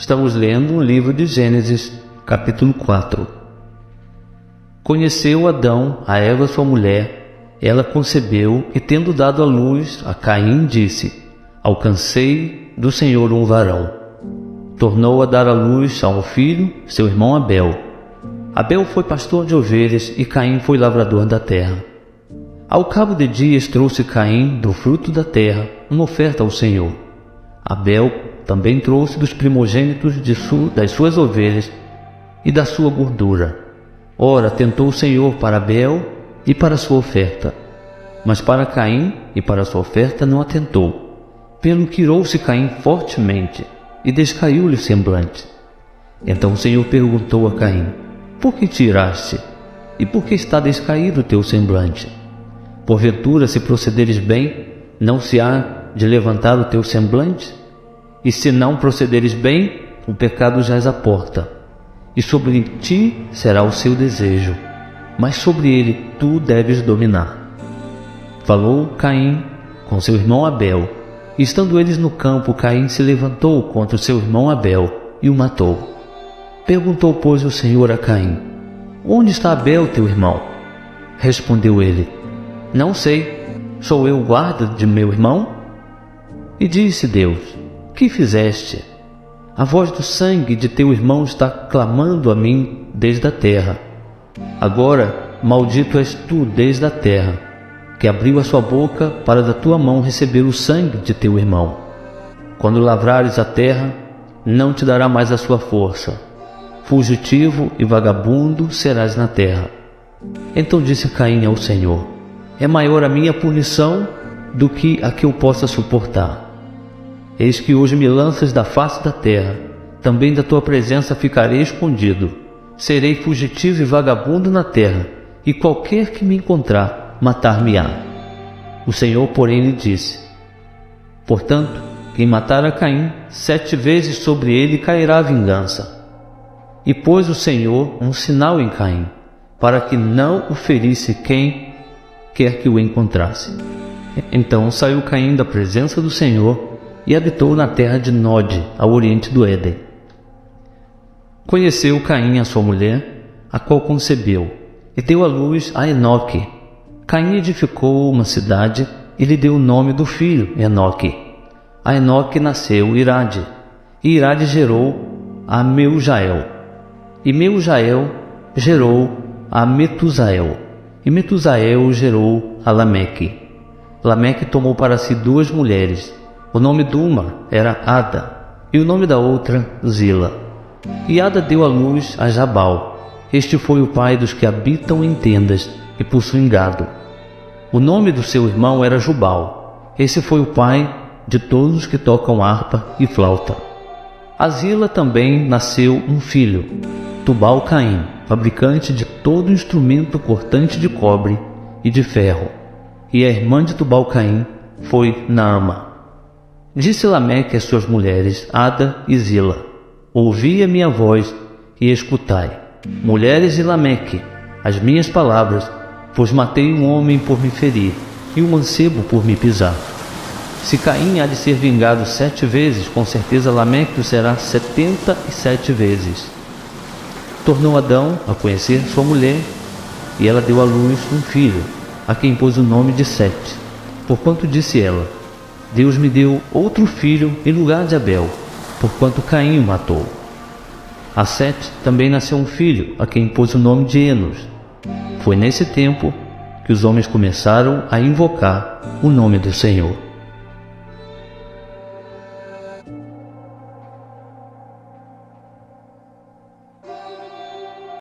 Estamos lendo o livro de Gênesis, capítulo 4. Conheceu Adão a Eva sua mulher, ela concebeu e, tendo dado à luz a Caim, disse: Alcancei do Senhor um varão. Tornou a dar à luz a um filho, seu irmão Abel. Abel foi pastor de ovelhas e Caim foi lavrador da terra. Ao cabo de dias trouxe Caim do fruto da terra uma oferta ao Senhor. Abel também trouxe dos primogênitos das suas ovelhas e da sua gordura. Ora, tentou o Senhor para Abel e para a sua oferta, mas para Caim e para a sua oferta não atentou. Pelo que irou-se Caim fortemente e descaiu-lhe o semblante. Então o Senhor perguntou a Caim: Por que te iraste? E por que está descaído o teu semblante? Porventura, se procederes bem, não se há de levantar o teu semblante? E se não procederes bem, o pecado jaz à porta, e sobre ti será o seu desejo, mas sobre ele tu deves dominar. Falou Caim com seu irmão Abel, e estando eles no campo, Caim se levantou contra o seu irmão Abel e o matou. Perguntou, pois, o Senhor a Caim: Onde está Abel, teu irmão? Respondeu ele: Não sei, sou eu o guarda de meu irmão? E disse Deus: Que fizeste? A voz do sangue de teu irmão está clamando a mim desde a terra. Agora, maldito és tu desde a terra, que abriu a sua boca para da tua mão receber o sangue de teu irmão. Quando lavrares a terra, não te dará mais a sua força. Fugitivo e vagabundo serás na terra. Então disse Caim ao Senhor: É maior a minha punição do que a que eu possa suportar. Eis que hoje me lanças da face da terra, também da tua presença ficarei escondido. Serei fugitivo e vagabundo na terra, e qualquer que me encontrar, matar-me-á. O Senhor, porém, lhe disse: Portanto, quem matar a Caim, 7 vezes sobre ele cairá a vingança. E pôs o Senhor um sinal em Caim, para que não o ferisse quem quer que o encontrasse. Então saiu Caim da presença do Senhor e habitou na terra de Nod, ao oriente do Éden. Conheceu Caim a sua mulher, a qual concebeu, e deu à luz a Enoque. Caim edificou uma cidade e lhe deu o nome do filho, Enoque. A Enoque nasceu Irade, e Irade gerou a Meujael. E Meujael gerou a Metusael, e Metusael gerou a Lameque. Lameque tomou para si 2 mulheres. O nome de uma era Ada, e o nome da outra Zila. E Ada deu à luz a Jabal. Este foi o pai dos que habitam em tendas e possuem gado. O nome do seu irmão era Jubal. Esse foi o pai de todos os que tocam harpa e flauta. A Zila também nasceu um filho, Tubal-Caim, fabricante de todo instrumento cortante de cobre e de ferro. E a irmã de Tubal-Caim foi Naama. Disse Lameque às suas mulheres, Ada e Zila: Ouvi a minha voz e escutai, mulheres de Lameque, as minhas palavras, pois matei um homem por me ferir e um mancebo por me pisar. Se Caim há de ser vingado 7 vezes, com certeza Lameque o será 77 vezes. Tornou Adão a conhecer sua mulher, e ela deu à luz um filho, a quem pôs o nome de Sete, porquanto disse ela: Deus me deu outro filho em lugar de Abel, porquanto Caim o matou. A Sete também nasceu um filho, a quem pôs o nome de Enos. Foi nesse tempo que os homens começaram a invocar o nome do Senhor.